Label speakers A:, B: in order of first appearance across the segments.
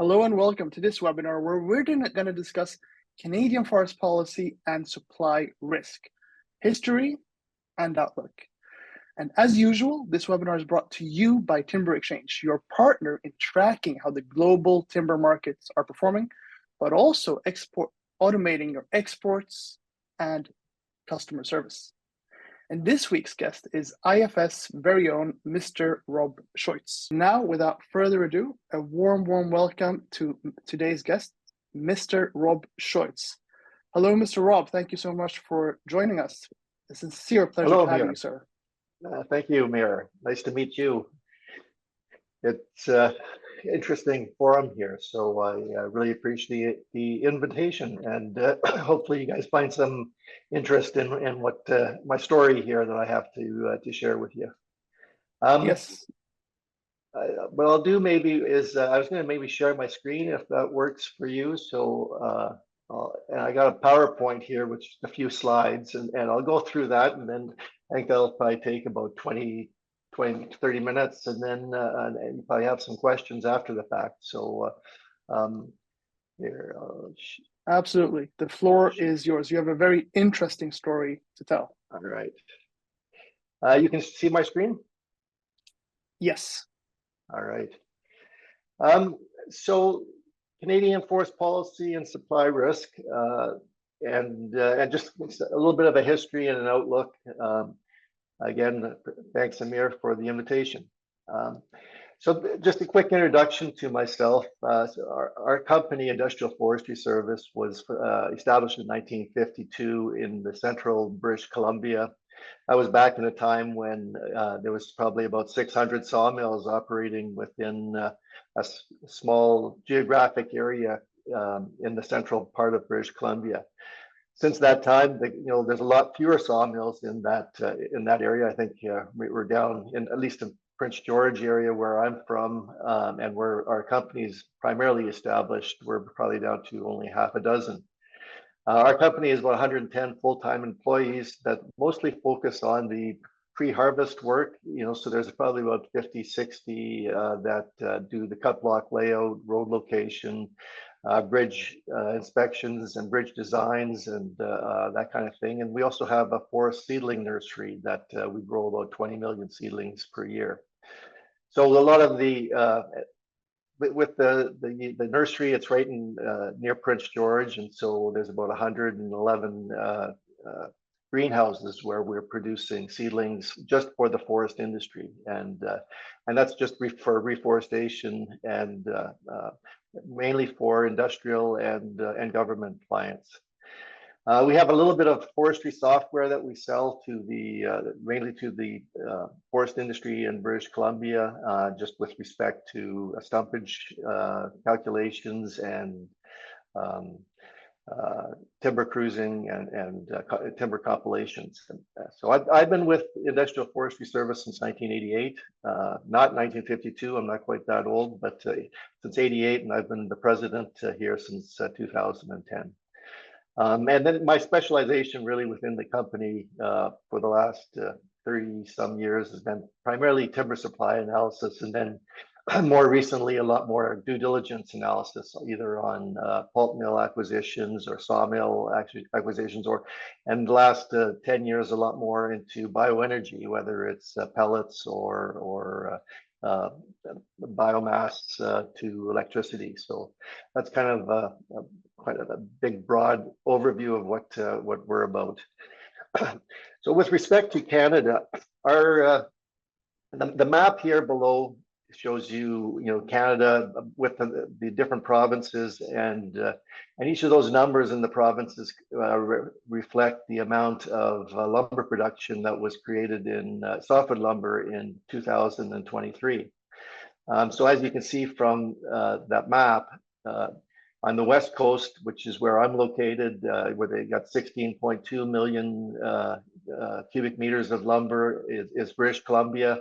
A: Hello and welcome to this webinar where we're going to discuss Canadian forest policy and supply risk, history and outlook. And as usual, this webinar is brought to you by Timber Exchange, your partner in tracking how the global timber markets are performing, but also automating your exports and customer service. And this week's guest is IFS' very own Mr. Rob Schuetz. Now, without further ado, a warm welcome to today's guest, Mr. Rob Schuetz. Hello, Mr. Rob. Thank you so much for joining us. A sincere pleasure
B: Hello,
A: having
B: Amir.
A: you, sir.
B: Thank you, Amir. Nice to meet you. It's interesting forum here, so I really appreciate the invitation, and hopefully you guys find some interest in what my story here that I have to share with you.
A: Yes.
B: What I'll do maybe is I was going to maybe share my screen if that works for you. So and I got a PowerPoint here, which is a few slides, and I'll go through that, and then I think that'll probably take about 20 to 30 minutes, and then and you probably have some questions after the fact. So here,
A: Absolutely. The floor is yours. You have a very interesting story to tell.
B: all right. You can see my screen?
A: Yes.
B: All right. So Canadian forest policy and supply risk, and just a little bit of a history and an outlook. Again, thanks, Amir, for the invitation. So just a quick introduction to myself. So our company, Industrial Forestry Service, was established in 1952 in the central British Columbia. I was back in a time when there was probably about 600 sawmills operating within a small geographic area in the central part of British Columbia. Since that time, there's a lot fewer sawmills in that area. I think we're down in at least in Prince George area where I'm from, and where our company's primarily established. We're probably down to only half a dozen. Our company is about 110 full-time employees that mostly focus on the pre-harvest work. So there's probably about 50, 60 that do the cut block layout, road location, bridge inspections and bridge designs and that kind of thing. And we also have a forest seedling nursery that we grow about 20 million seedlings per year. So a lot of the with the nursery, it's right in near Prince George, and so there's about 111 greenhouses where we're producing seedlings just for the forest industry, and that's just for reforestation and mainly for industrial and government clients. We have a little bit of forestry software that we sell to mainly to the forest industry in British Columbia, just with respect to stumpage calculations and timber cruising and timber compilations. So I've been with Industrial Forestry Service since 1988, not 1952. I'm not quite that old, but since 88, and I've been the president here since 2010. And then my specialization really within the company for the last 30 some years has been primarily timber supply analysis, and then more recently a lot more due diligence analysis, either on pulp mill acquisitions or sawmill acquisitions, and the last 10 years a lot more into bioenergy, whether it's pellets or biomass to electricity. So that's kind of quite a big, broad overview of what we're about. So with respect to Canada, the map here below shows you, Canada with the different provinces, and each of those numbers in the provinces reflect the amount of lumber production that was created in softwood lumber in 2023. So as you can see from that map, on the west coast, which is where I'm located, where they got 16.2 million cubic meters of lumber is British Columbia.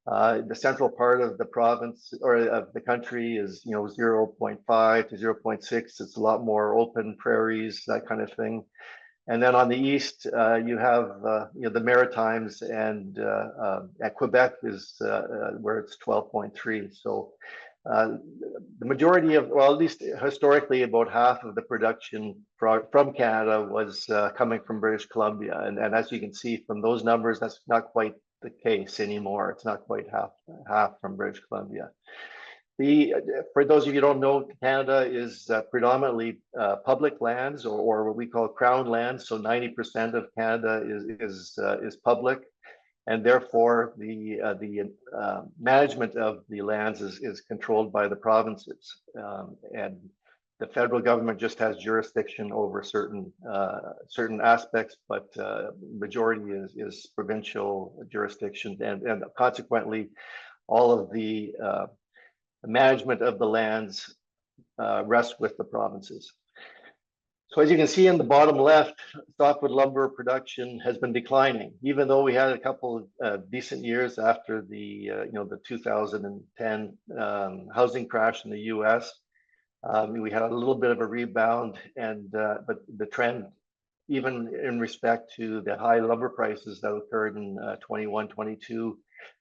B: The central part of the province or of the country is 0.5 to 0.6. It's a lot more open prairies, that kind of thing. And then on the east, you have the Maritimes, and at Quebec is where it's 12.3. So The majority of, well, at least historically, about half of the production from Canada was coming from British Columbia. And as you can see from those numbers, that's not quite the case anymore. It's not quite half from British Columbia. For those of you who don't know, Canada is predominantly public lands, or what we call crown lands. So 90% of Canada is public. And therefore, the management of the lands is controlled by the provinces, and the federal government just has jurisdiction over certain aspects, but majority is provincial jurisdiction, and consequently, all of the management of the lands rests with the provinces. So as you can see in the bottom left, softwood lumber production has been declining, even though we had a couple of decent years after the the 2010 housing crash in the U.S. We had a little bit of a rebound, and but the trend, even in respect to the high lumber prices that occurred in 21, 22,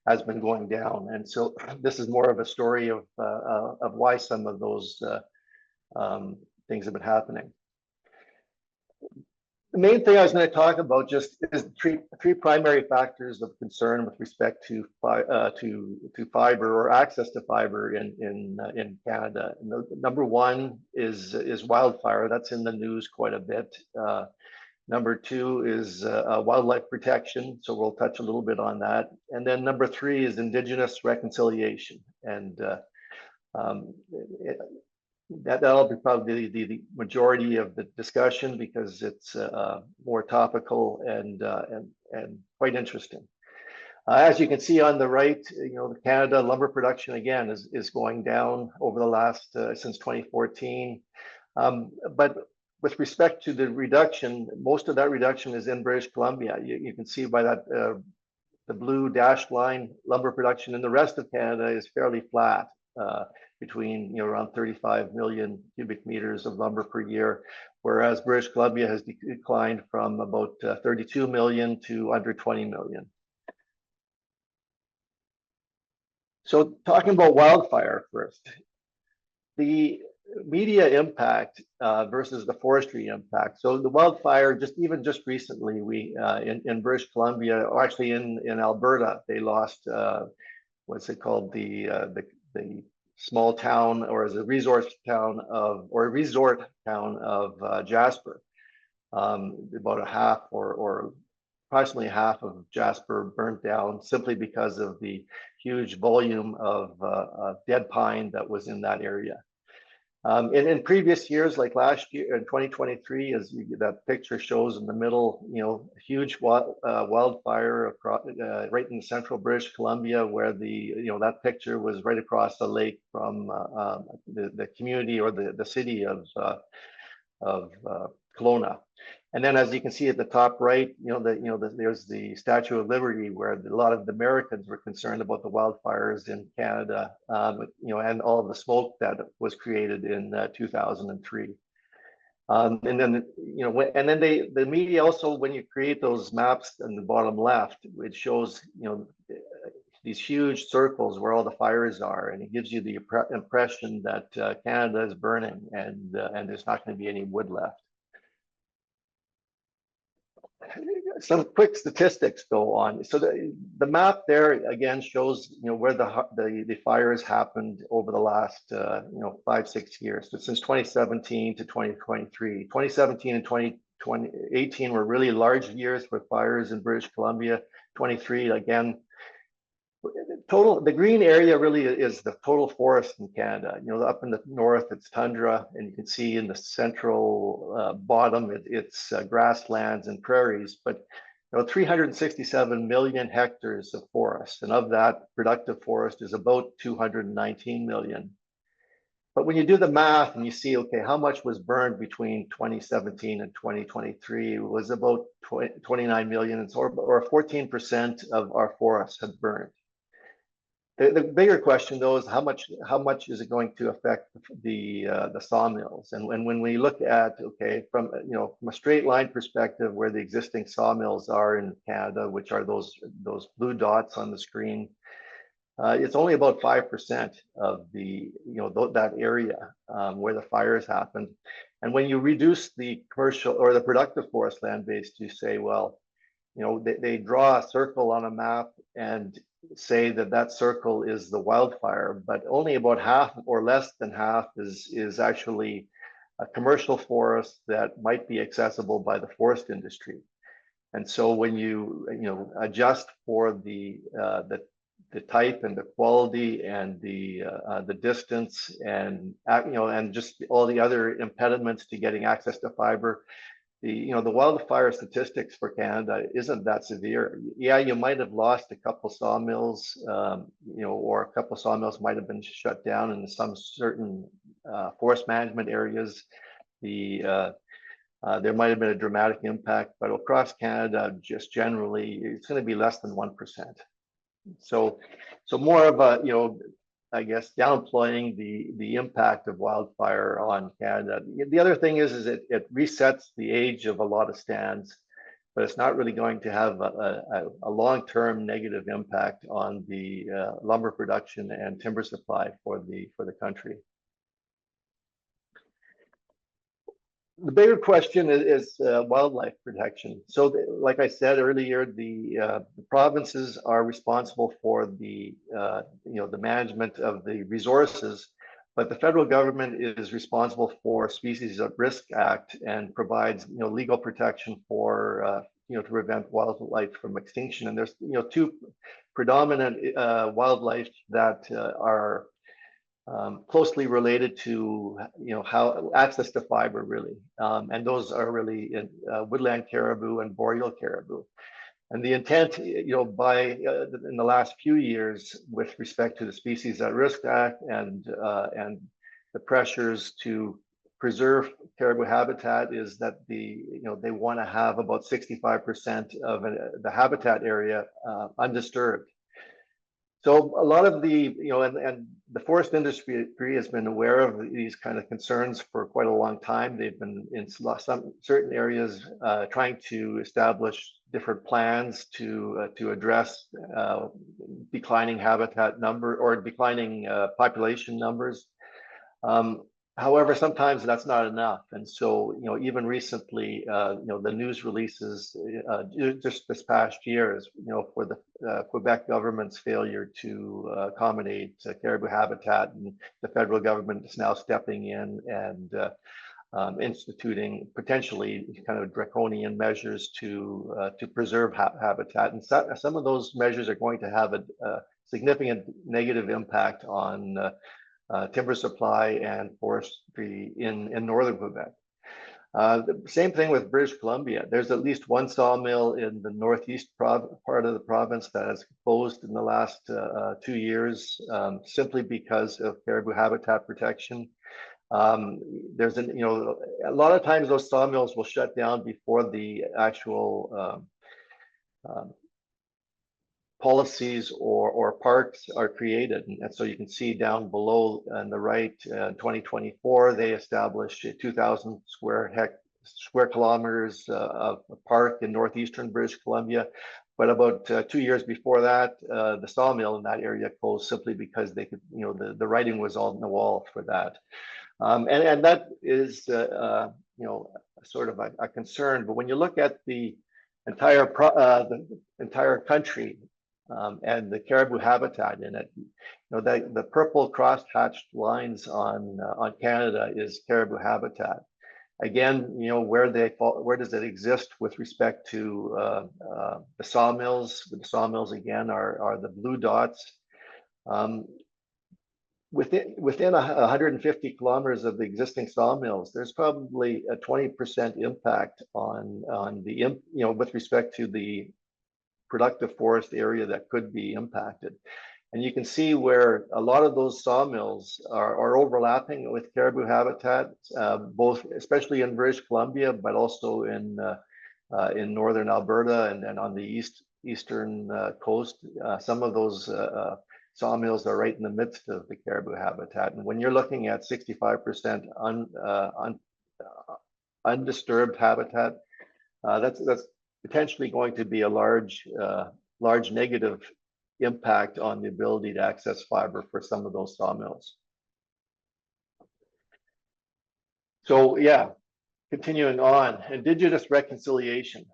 B: has been going down. And so this is more of a story of why some of those things have been happening. The main thing I was going to talk about just is three primary factors of concern with respect to fiber, or access to fiber in Canada. And number one is wildfire. That's in the news quite a bit. Number two is wildlife protection. So we'll touch a little bit on that. And then number three is Indigenous reconciliation. And that'll be probably the majority of the discussion, because it's more topical and quite interesting. As you can see on the right, the Canada lumber production again is going down over the last since 2014. But with respect to the reduction, most of that reduction is in British Columbia. You can see by that the blue dashed line, lumber production in the rest of Canada is fairly flat. Between around 35 million cubic meters of lumber per year, whereas British Columbia has declined from about 32 million to under 20 million. So talking about wildfire first, the media impact versus the forestry impact. So the wildfire, just recently, we in British Columbia, or actually in Alberta, they lost what's it called, the small town, or as a resort town of Jasper. About a half, or approximately half of Jasper burnt down simply because of the huge volume of dead pine that was in that area. In previous years, like last year in 2023, as that picture shows in the middle, huge wildfire across, right in central British Columbia, where that picture was right across the lake from the community, or the city of Kelowna. And then, as you can see at the top right, there's the Statue of Liberty, where a lot of the Americans were concerned about the wildfires in Canada, and all of the smoke that was created in 2003. And then, the media also, when you create those maps in the bottom left, it shows, these huge circles where all the fires are, and it gives you the impression that Canada is burning, and there's not going to be any wood left. Some quick statistics go on. So the map there again shows where the fires happened over the last 5-6 years. So since 2017 to 2023. 2017 and 2018 were really large years for fires in British Columbia. 23 again. The green area really is the total forest in Canada. Up in the north, it's tundra, and you can see in the central bottom, it's grasslands and prairies. But 367 million hectares of forest, and of that, productive forest is about 219 million. But when you do the math and you see, okay, how much was burned between 2017 and 2023, it was about 29 million, or 14% of our forests had burned. The bigger question, though, is how much is it going to affect the sawmills? And when we look at, okay, from a straight line perspective, where the existing sawmills are in Canada, which are those blue dots on the screen, it's only about 5% of the, that area where the fires happened. And when you reduce the commercial or the productive forest land base to say, well, they draw a circle on a map and say that that circle is the wildfire, but only about half or less than half is actually a commercial forest that might be accessible by the forest industry. And so when you adjust for the type and the quality and the distance and and just all the other impediments to getting access to fiber, the wildfire statistics for Canada isn't that severe. Yeah, you might have lost a couple sawmills, or a couple sawmills might have been shut down in some certain forest management areas. There might have been a dramatic impact, but across Canada, just generally, it's going to be less than 1%. So more of a, I guess, downplaying the impact of wildfire on Canada. The other thing is it resets the age of a lot of stands, but it's not really going to have a long-term negative impact on the lumber production and timber supply for the country. The bigger question is wildlife protection. So, like I said earlier, the provinces are responsible for the the management of the resources, but the federal government is responsible for Species at Risk Act and provides legal protection for to prevent wildlife from extinction. And there's two predominant wildlife that are closely related to how access to fiber really, and those are really in woodland caribou and boreal caribou. And the intent, by in the last few years, with respect to the Species at Risk Act and the pressures to preserve caribou habitat, is that they want to have about 65% of the habitat area undisturbed. So a lot of the, and the forest industry has been aware of these kind of concerns for quite a long time. They've been in some certain areas trying to establish different plans to address declining habitat number or declining population numbers. However, sometimes that's not enough. And so, even recently, the news releases just this past year is, for the Quebec government's failure to accommodate caribou habitat, and the federal government is now stepping in and instituting potentially kind of draconian measures to preserve habitat. And some of those measures are going to have a significant negative impact on timber supply and forestry in northern Quebec. The same thing with British Columbia. There's at least one sawmill in the northeast part of the province that has closed in the last 2 years, simply because of caribou habitat protection. There's a lot of times those sawmills will shut down before the actual policies or parks are created. And so you can see down below on the right, 2024, they established 2,000 square kilometers of park in northeastern British Columbia. But about 2 years before that, the sawmill in that area closed simply because they could, the writing was on the wall for that. And that is, sort of a concern. But when you look at the entire country, and the caribou habitat in it, the purple cross-hatched lines on Canada is caribou habitat. Again, where does it exist with respect to the sawmills? The sawmills again are the blue dots. Within 150 kilometers of the existing sawmills, there's probably a 20% impact on the with respect to the productive forest area that could be impacted. And you can see where a lot of those sawmills are overlapping with caribou habitat, both especially in British Columbia, but also in northern Alberta and on the eastern coast. Some of those sawmills are right in the midst of the caribou habitat. And when you're looking at 65% undisturbed habitat, that's potentially going to be a large negative impact on the ability to access fiber for some of those sawmills. So yeah, continuing on, Indigenous reconciliation.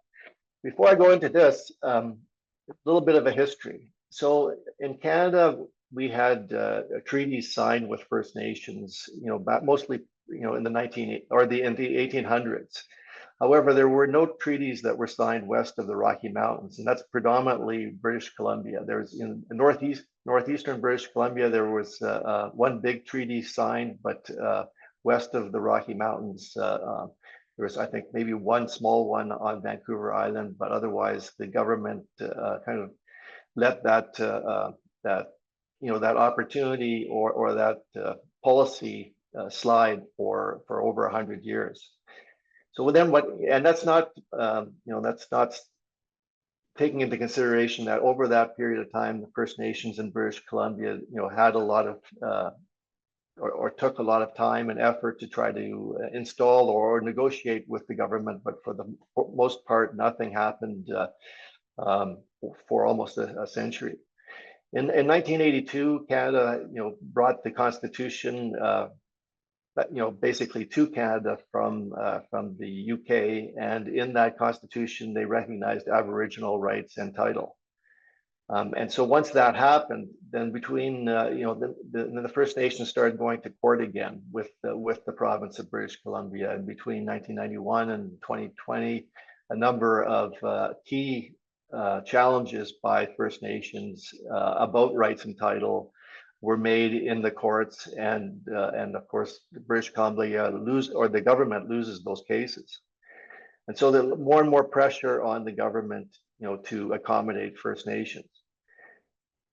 B: Before I go into this, a little bit of a history. So in Canada, we had treaties signed with First Nations, mostly, in the 1800s. However, there were no treaties that were signed west of the Rocky Mountains, and that's predominantly British Columbia. There's in northeastern British Columbia, there was one big treaty signed, but west of the Rocky Mountains, there was, I think, maybe one small one on Vancouver Island, but otherwise the government kind of let that opportunity or that policy slide for over 100 years. So then and that's not taking into consideration that over that period of time, the First Nations in British Columbia, had a lot of or took a lot of time and effort to try to install or negotiate with the government, but for the most part, nothing happened for almost a century. In 1982, Canada, brought the Constitution, basically to Canada from the UK, and in that Constitution, they recognized Aboriginal rights and title. And so once that happened, then between the First Nations started going to court again with the province of British Columbia, and between 1991 and 2020, a number of key challenges by First Nations about rights and title were made in the courts, and of course, British Columbia the government loses those cases, and so there's more and more pressure on the government, to accommodate First Nations.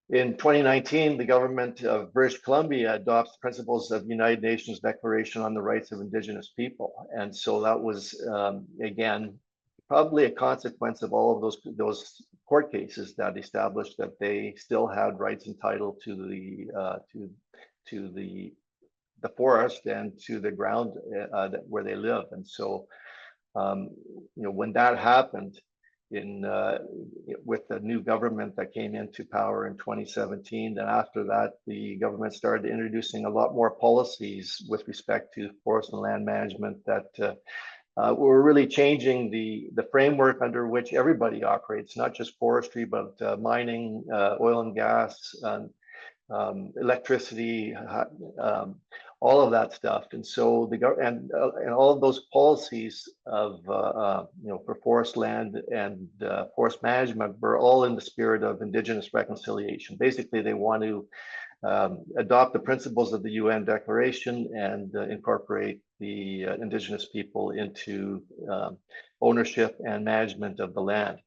B: In 2019, the government of British Columbia adopts principles of the United Nations Declaration on the Rights of Indigenous People, and so that was again probably a consequence of all of those court cases that established that they still had rights and title to the forest and to the ground where they live. And so, when that happened with the new government that came into power in 2017, then after that, the government started introducing a lot more policies with respect to forest and land management that we're really changing the framework under which everybody operates, not just forestry, but mining, oil and gas, electricity, all of that stuff. And so and all of those policies of for forest land and forest management were all in the spirit of Indigenous reconciliation. Basically, they want to adopt the principles of the UN Declaration and incorporate the Indigenous people into ownership and management of the land.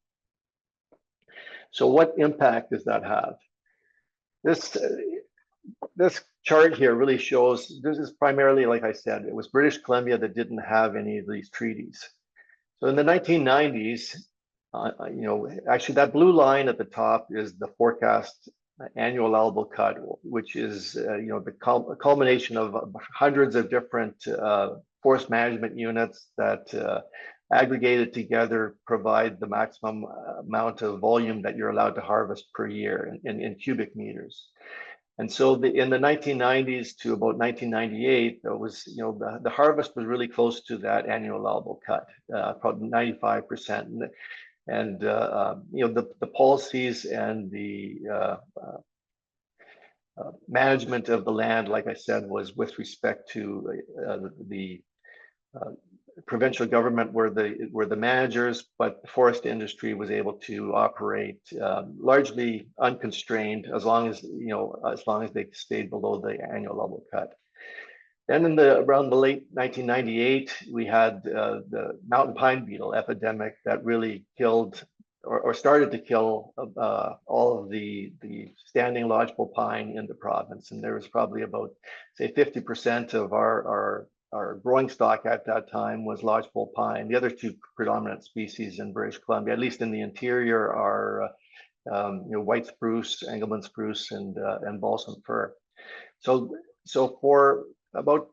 B: So what impact does that have? This chart here really shows, this is primarily, like I said, it was British Columbia that didn't have any of these treaties. So in the 1990s, actually that blue line at the top is the forecast annual allowable cut, which is the culmination of hundreds of different forest management units that aggregated together provide the maximum amount of volume that you're allowed to harvest per year in cubic meters. And so in the 1990s to about 1998, there was, the harvest was really close to that annual allowable cut, probably 95%. And the policies and the management of the land, like I said, was with respect to the provincial government were the managers, but the forest industry was able to operate largely unconstrained as long as they stayed below the annual level cut. Then around the late 1998, we had the mountain pine beetle epidemic that really killed or started to kill all of the standing lodgepole pine in the province. And there was probably about, say, 50% of our growing stock at that time was lodgepole pine. The other two predominant species in British Columbia, at least in the interior, are white spruce, Engelmann spruce, and balsam fir. So for about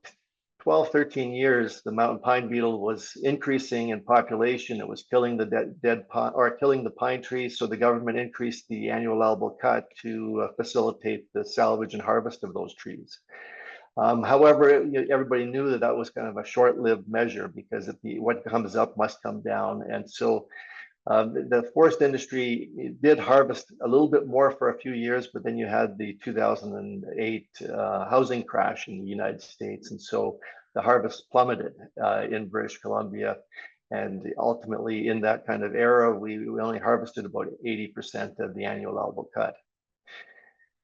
B: 12, 13 years, the mountain pine beetle was increasing in population. It was killing the dead pine, or killing the pine trees. So the government increased the annual allowable cut to facilitate the salvage and harvest of those trees. However, everybody knew that that was kind of a short-lived measure, because what comes up must come down. And so the forest industry did harvest a little bit more for a few years, but then you had the 2008 housing crash in the United States. And so the harvest plummeted in British Columbia. And ultimately, in that kind of era, we only harvested about 80% of the annual allowable cut.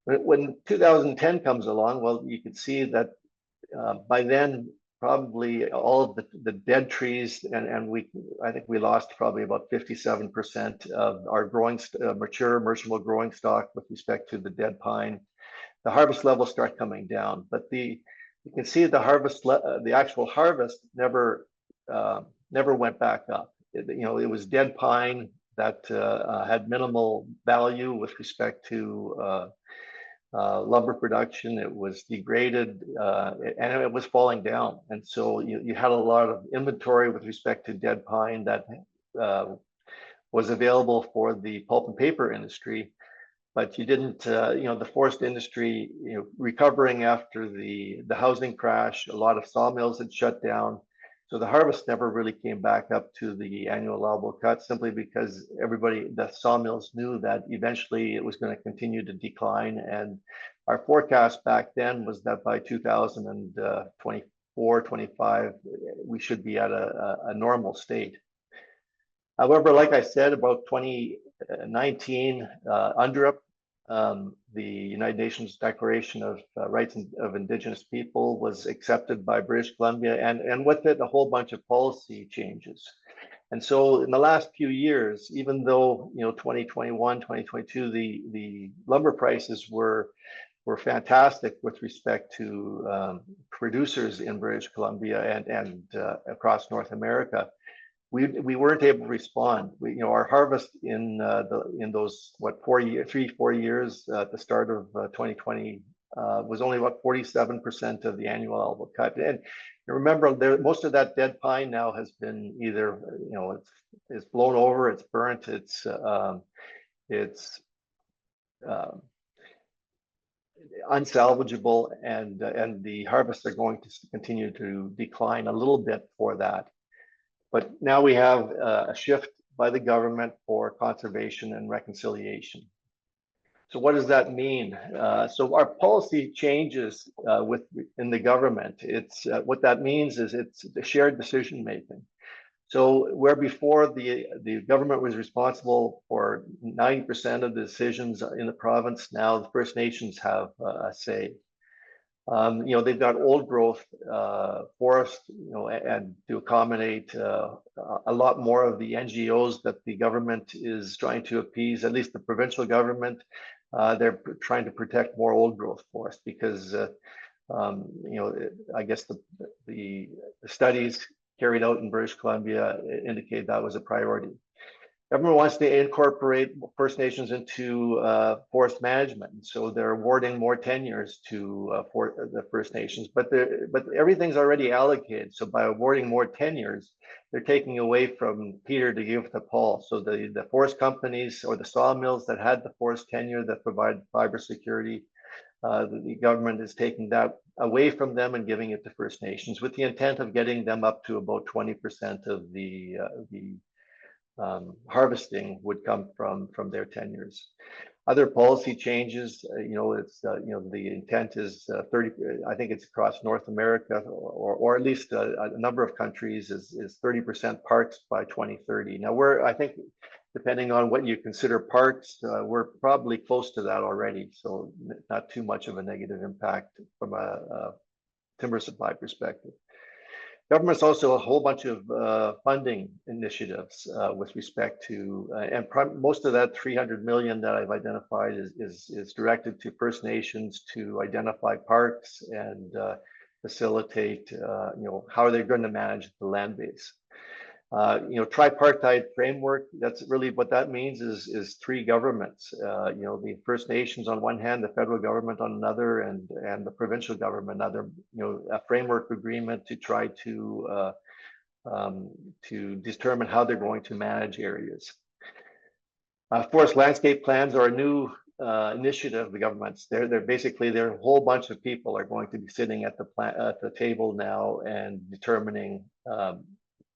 B: When 2010 comes along, well, you could see that by then, probably all of the dead trees, and I think we lost probably about 57% of our mature merchantable growing stock with respect to the dead pine. The harvest levels start coming down, but you can see the actual harvest never went back up. It was dead pine that had minimal value with respect to lumber production. It was degraded and it was falling down. And so you had a lot of inventory with respect to dead pine that was available for the pulp and paper industry, but you didn't, the forest industry, recovering after the housing crash, a lot of sawmills had shut down. So the harvest never really came back up to the annual allowable cut, simply because the sawmills knew that eventually it was going to continue to decline. And our forecast back then was that by 2024, 25, we should be at a normal state. However, like I said, about 2019, UNDRIP, the United Nations Declaration of Rights of Indigenous People, was accepted by British Columbia, and with it a whole bunch of policy changes. And so in the last few years, even though 2021, 2022, the lumber prices were fantastic with respect to producers in British Columbia and across North America, we weren't able to respond. Our harvest in those 4 years at the start of 2020 was only about 47% of the annual allowable cut. And remember, most of that dead pine now has been either it's blown over, it's burnt, it's unsalvageable, and the harvests are going to continue to decline a little bit for that. But now we have a shift by the government for conservation and reconciliation. So what does that mean? So our policy changes in the government. It's what that means is it's the shared decision making. So where before the government was responsible for 90% of the decisions in the province, now the First Nations have a say. They've got old growth forest, and to accommodate a lot more of the NGOs that the government is trying to appease, at least the provincial government. They're trying to protect more old growth forest because, I guess the studies carried out in British Columbia indicate that was a priority. Government wants to incorporate First Nations into forest management, so they're awarding more tenures to for the First Nations. But everything's already allocated, so by awarding more tenures, they're taking away from Peter to give to Paul. So the forest companies or the sawmills that had the forest tenure that provide fiber security, the government is taking that away from them and giving it to First Nations, with the intent of getting them up to about 20% of the harvesting would come from their tenures. Other policy changes, the intent is 30. I think it's across North America, or at least a number of countries is 30% parks by 2030. Now I think, depending on what you consider parks, we're probably close to that already. So not too much of a negative impact from a timber supply perspective. Government's also a whole bunch of funding initiatives with respect to, and most of that 300 million that I've identified is directed to First Nations to identify parks and facilitate, how they're going to manage the land base. Tripartite framework, that's really what that means is three governments, the First Nations on one hand, the federal government on another, and the provincial government another, a framework agreement to try to determine how they're going to manage areas. Forest landscape plans are a new initiative of the governments. They're basically, a whole bunch of people are going to be sitting at the table now and determining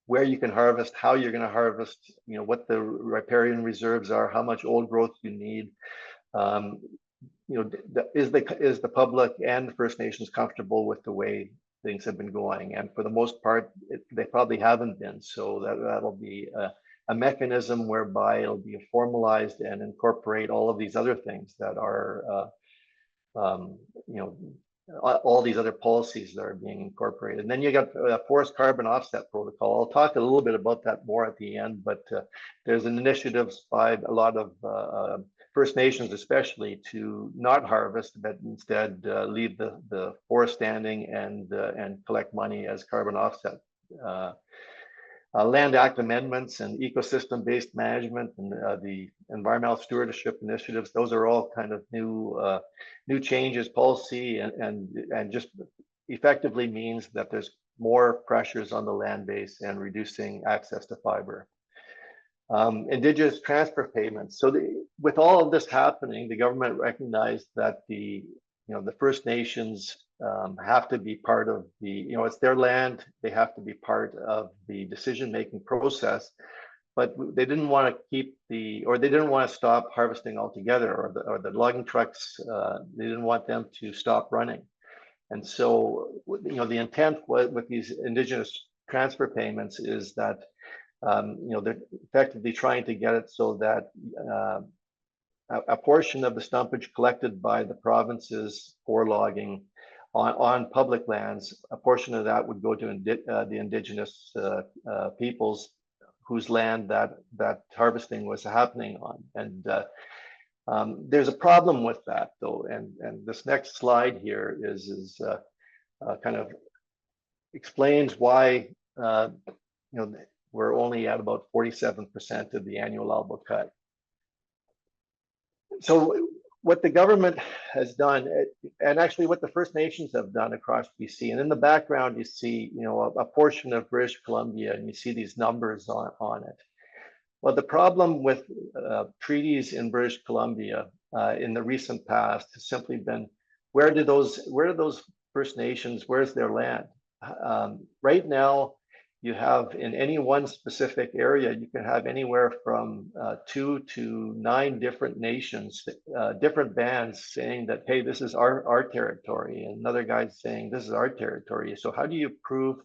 B: where you can harvest, how you're going to harvest, what the riparian reserves are, how much old growth you need. Is the public and the First Nations comfortable with the way things have been going? And for the most part, they probably haven't been. So that'll be a mechanism whereby it'll be formalized and incorporate all of these other things that are, all these other policies that are being incorporated. And then you got a forest carbon offset protocol. I'll talk a little bit about that more at the end, but there's an initiative by a lot of First Nations especially to not harvest, but instead leave the forest standing and collect money as carbon offset. Land Act amendments and ecosystem-based management and the environmental stewardship initiatives, those are all kind of new changes, policy, and just effectively means that there's more pressures on the land base and reducing access to fiber. Indigenous transfer payments. So with all of this happening, the government recognized that the First Nations have to be part of it's their land. They have to be part of the decision-making process, but they didn't want to they didn't want to stop harvesting altogether, or the logging trucks. They didn't want them to stop running, and so the intent with these Indigenous transfer payments is that they're effectively trying to get it so that a portion of the stumpage collected by the provinces for logging on public lands, a portion of that would go to the Indigenous peoples whose land that harvesting was happening on. And there's a problem with that, though. And this next slide here is kind of explains why we're only at about 47% of the annual allowable cut. So what the government has done, and actually what the First Nations have done across BC, and in the background you see, a portion of British Columbia, and you see these numbers on it. Well, the problem with treaties in British Columbia in the recent past has simply been, where do those First Nations, where's their land? Right now, you have in any one specific area, you can have anywhere from 2 to 9 different nations, different bands saying that, hey, this is our territory, and another guy's saying this is our territory. So how do you prove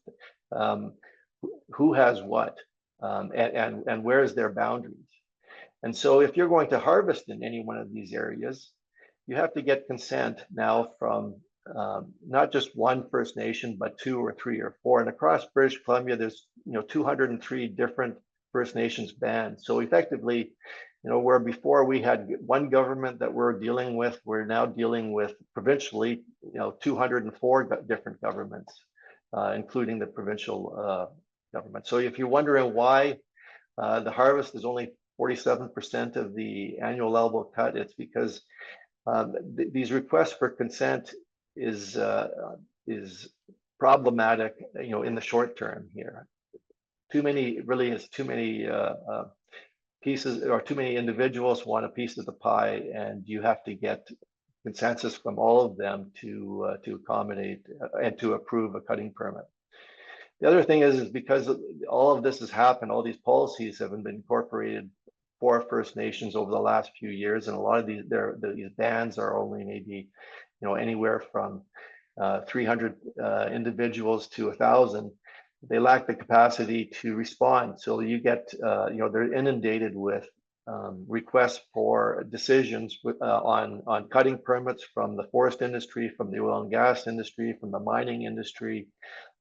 B: who has what and where is their boundaries? And so if you're going to harvest in any one of these areas, you have to get consent now from not just one First Nation, but 2 or 3 or 4. And across British Columbia, there's 203 different First Nations bands. So effectively, where before we had one government that we're dealing with, we're now dealing with provincially, 204 different governments, including the provincial government. So if you're wondering why the harvest is only 47% of the annual allowable cut, it's because these requests for consent is problematic, in the short term here. Too many pieces, or too many individuals want a piece of the pie, and you have to get consensus from all of them to accommodate and to approve a cutting permit. The other thing is because all of this has happened, all these policies have been incorporated for First Nations over the last few years, and a lot of these bans are only maybe anywhere from 300 individuals to 1,000. They lack the capacity to respond. So you get, they're inundated with requests for decisions on cutting permits from the forest industry, from the oil and gas industry, from the mining industry.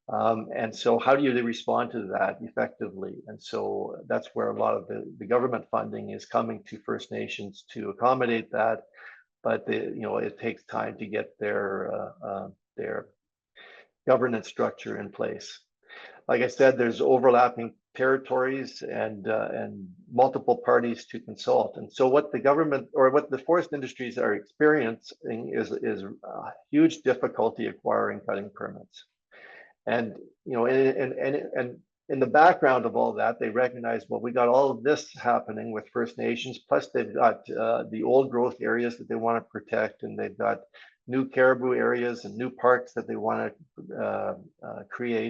B: And so how do you respond to that effectively? And so that's where a lot of the government funding is coming to First Nations to accommodate that. But it takes time to get their governance structure in place. Like I said, there's overlapping territories and multiple parties to consult. And so what the government or what the forest industries are experiencing is huge difficulty acquiring cutting permits. And and in the background of all that, they recognize, well, we got all of this happening with First Nations, plus they've got the old growth areas that they want to protect, and they've got new caribou areas and new parks that they want to create.